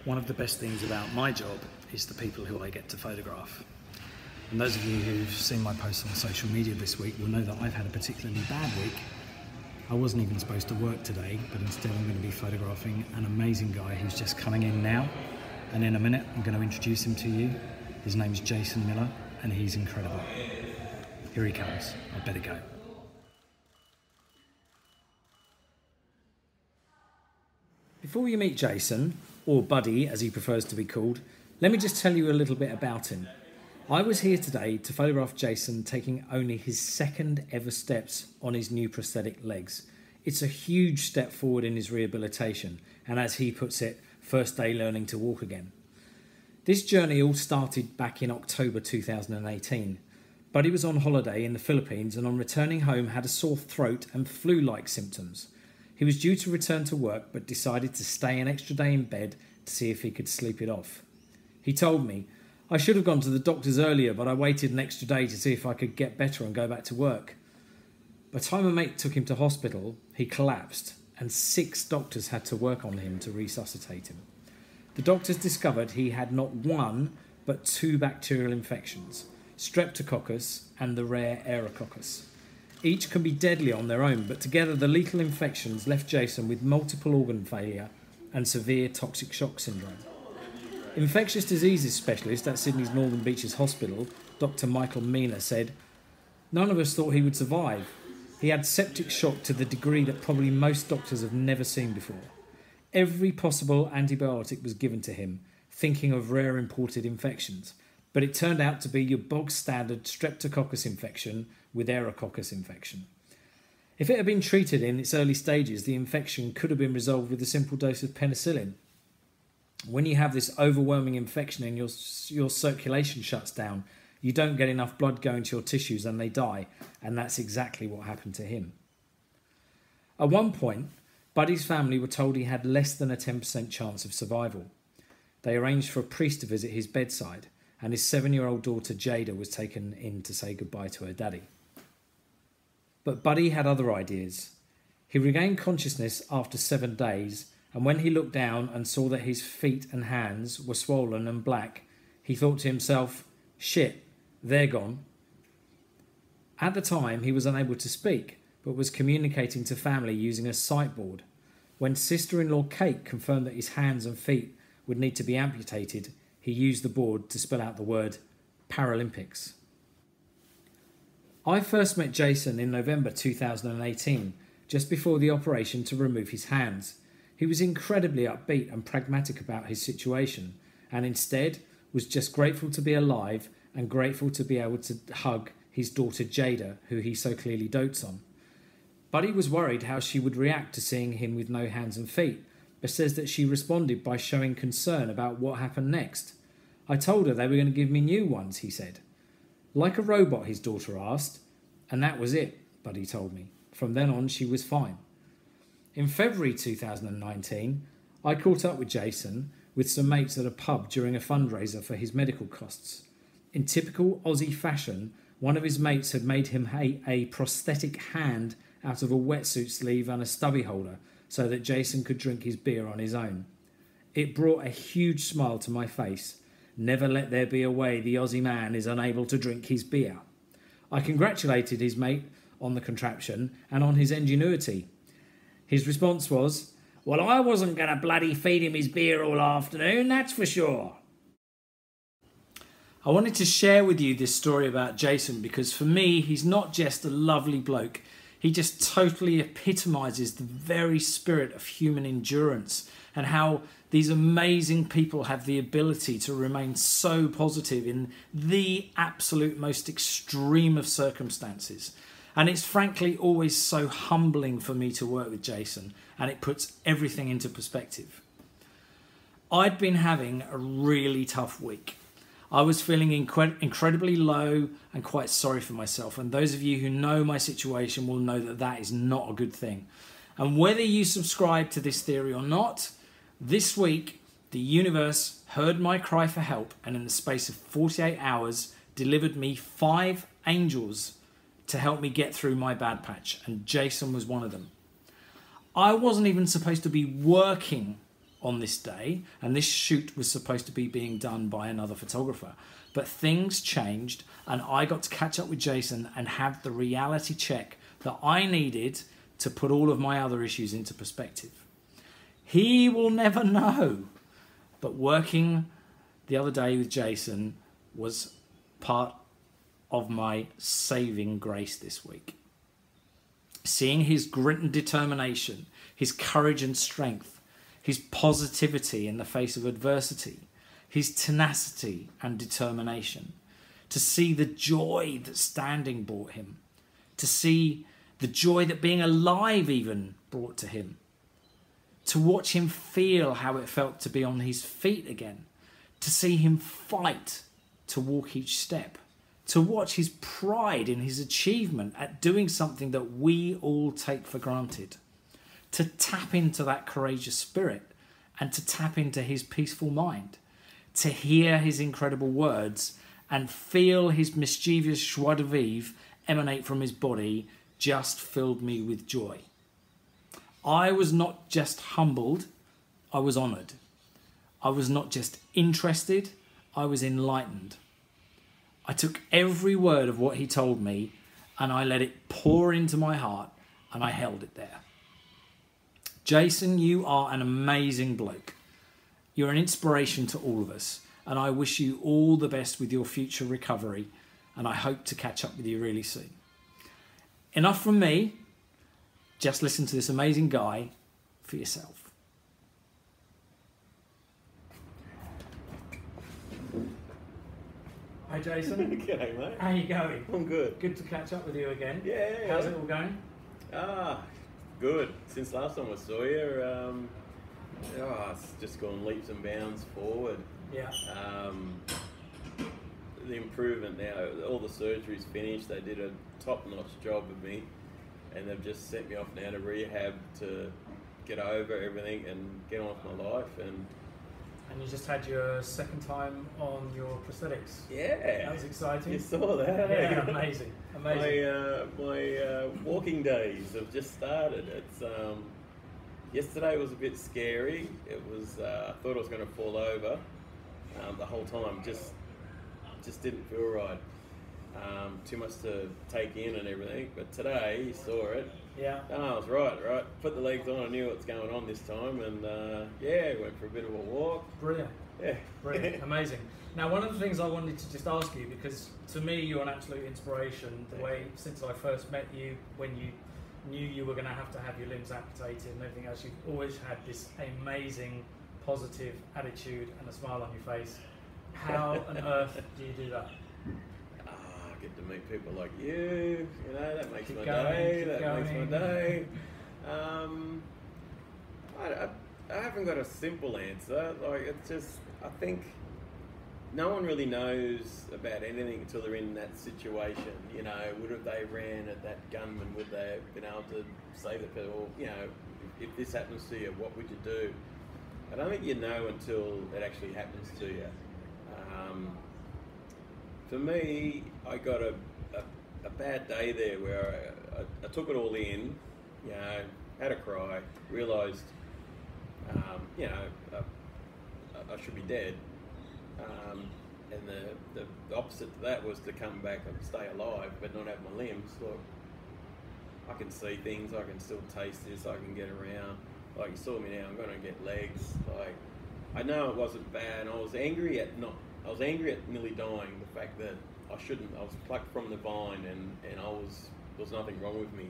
One of the best things about my job is the people who I get to photograph. And those of you who've seen my posts on social media this week will know that I've had a particularly bad week. I wasn't even supposed to work today, but instead I'm going to be photographing an amazing guy who's just coming in now. And in a minute, I'm going to introduce him to you. His name's Jason Miller, and he's incredible. Here he comes. I better go. Before you meet Jason, or Buddy as he prefers to be called, let me just tell you a little bit about him. I was here today to photograph Jason taking only his second ever steps on his new prosthetic legs. It's a huge step forward in his rehabilitation, and as he puts it, first day learning to walk again. This journey all started back in October 2018. Buddy was on holiday in the Philippines and on returning home had a sore throat and flu-like symptoms. He was due to return to work but decided to stay an extra day in bed to see if he could sleep it off. He told me, "I should have gone to the doctors earlier, but I waited an extra day to see if I could get better and go back to work." By the time a mate took him to hospital, he collapsed and 6 doctors had to work on him to resuscitate him. The doctors discovered he had not 1 but 2 bacterial infections, Streptococcus and the rare Aerococcus. Each can be deadly on their own, but together the lethal infections left Jason with multiple organ failure and severe toxic shock syndrome. Infectious diseases specialist at Sydney's Northern Beaches Hospital, Dr. Michael Mina, said, "None of us thought he would survive. He had septic shock to the degree that probably most doctors have never seen before. Every possible antibiotic was given to him, thinking of rare imported infections, but it turned out to be your bog standard Streptococcus infection with Aerococcus infection. If it had been treated in its early stages, the infection could have been resolved with a simple dose of penicillin. When you have this overwhelming infection and your circulation shuts down, you don't get enough blood going to your tissues and they die, and that's exactly what happened to him." At one point, Buddy's family were told he had less than a 10% chance of survival. They arranged for a priest to visit his bedside, and his 7-year-old daughter Jada was taken in to say goodbye to her daddy. But Buddy had other ideas. He regained consciousness after 7 days, and when he looked down and saw that his feet and hands were swollen and black, he thought to himself, "Shit, they're gone." At the time, he was unable to speak, but was communicating to family using a sight board. When sister-in-law Kate confirmed that his hands and feet would need to be amputated, he used the board to spell out the word Paralympics. I first met Jason in November 2018, just before the operation to remove his hands. He was incredibly upbeat and pragmatic about his situation, and instead was just grateful to be alive and grateful to be able to hug his daughter Jada, who he so clearly dotes on. Buddy was worried how she would react to seeing him with no hands and feet, but says that she responded by showing concern about what happened next. "I told her they were going to give me new ones," he said. "Like a robot?" his daughter asked. And that was it, Buddy told me. From then on, she was fine. In February 2019, I caught up with Jason with some mates at a pub during a fundraiser for his medical costs. In typical Aussie fashion, one of his mates had made him a prosthetic hand out of a wetsuit sleeve and a stubby holder so that Jason could drink his beer on his own. It brought a huge smile to my face. Never let there be a way the Aussie man is unable to drink his beer. I congratulated his mate on the contraption and on his ingenuity. His response was, "Well, I wasn't going to bloody feed him his beer all afternoon, that's for sure." I wanted to share with you this story about Jason because for me, he's not just a lovely bloke. He just totally epitomises the very spirit of human endurance and how these amazing people have the ability to remain so positive in the absolute most extreme of circumstances. And it's frankly always so humbling for me to work with Jason, and it puts everything into perspective. I'd been having a really tough week. I was feeling incredibly low and quite sorry for myself. And those of you who know my situation will know that that is not a good thing. And whether you subscribe to this theory or not, this week the universe heard my cry for help and in the space of 48 hours delivered me 5 angels to help me get through my bad patch. And Jason was one of them. I wasn't even supposed to be working on this day, and this shoot was supposed to be being done by another photographer. But things changed, and I got to catch up with Jason and have the reality check that I needed to put all of my other issues into perspective. He will never know, but working the other day with Jason was part of my saving grace this week. Seeing his grit and determination, his courage and strength, his positivity in the face of adversity, his tenacity and determination, to see the joy that standing brought him, to see the joy that being alive even brought to him, to watch him feel how it felt to be on his feet again, to see him fight to walk each step, to watch his pride in his achievement at doing something that we all take for granted, to tap into that courageous spirit and to tap into his peaceful mind, to hear his incredible words and feel his mischievous joie de vivre emanate from his body just filled me with joy. I was not just humbled, I was honoured. I was not just interested, I was enlightened. I took every word of what he told me and I let it pour into my heart and I held it there. Jason, you are an amazing bloke. You're an inspiration to all of us, and I wish you all the best with your future recovery, and I hope to catch up with you really soon. Enough from me. Just listen to this amazing guy for yourself. Hi Jason. G'day mate. How you going? I'm good. Good to catch up with you again. Yeah. How's it all going? Good. Since last time I saw you, it's just gone leaps and bounds forward. Yeah. The improvement now, all the surgery's finished. They did a top-notch job with me, and they've just sent me off now to rehab to get over everything and get on with my life. And you just had your second time on your prosthetics. yeah, That was exciting. You saw that? Yeah, amazing. My walking days have just started. It's yesterday was a bit scary. It was I thought I was going to fall over the whole time. Just didn't feel right. Too much to take in and everything. But today you saw it. Yeah. I was right. Put the legs on. I knew what's going on this time, and went for a bit of a walk. Brilliant. Yeah. Brilliant. Amazing. Now, one of the things I wanted to just ask you, because to me you're an absolute inspiration, the way since I first met you, when you knew you were going to have your limbs amputated and everything else, you've always had this amazing positive attitude and a smile on your face. How on earth do you do that? I get to meet people like you, that makes my Keep day. I haven't got a simple answer. Like, it's just, I think no one really knows about anything until they're in that situation. Would have they ran at that gunman? Would they have been able to save the people? If this happens to you, what would you do? I don't think you know until it actually happens to you. For me, I got a bad day there where I took it all in, had a cry, realised, I should be dead. And the opposite to that was to come back and stay alive but not have my limbs. Look, I can see things, I can still taste this, I can get around. Like you saw me now, I'm going to get legs. Like, I know it wasn't bad, and I was angry at nearly dying, the fact that I was plucked from the vine and there was nothing wrong with me.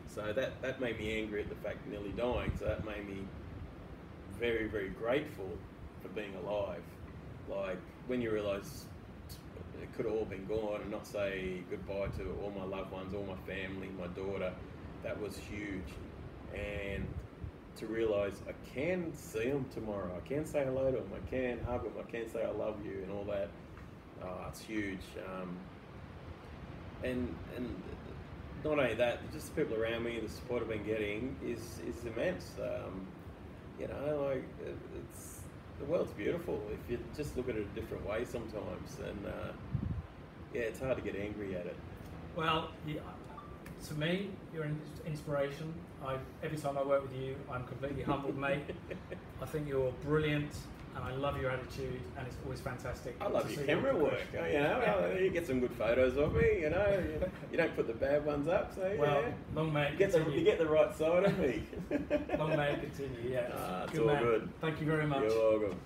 So that made me angry at the fact of nearly dying. So that made me very, very grateful for being alive. Like, when you realise it could have all been gone, and not say goodbye to all my loved ones, all my family, my daughter, that was huge. And to realise I can see them tomorrow, I can say hello to them, I can hug them, I can say I love you and all that, it's huge. And not only that, just the people around me, the support I've been getting is immense. It's the world's beautiful if you just look at it a different way sometimes, and it's hard to get angry at it. Well, To me, you're an inspiration. Every time I work with you, I'm completely humbled, mate. I think you're brilliant, and I love your attitude, and it's always fantastic. I love to your see camera work. progression. You know, you get some good photos of me. You know, you don't put the bad ones up. So Well, yeah, long may it you get continue. the right side of me. Long may it continue. Yeah. It's all man. good. Thank you very much. You're welcome.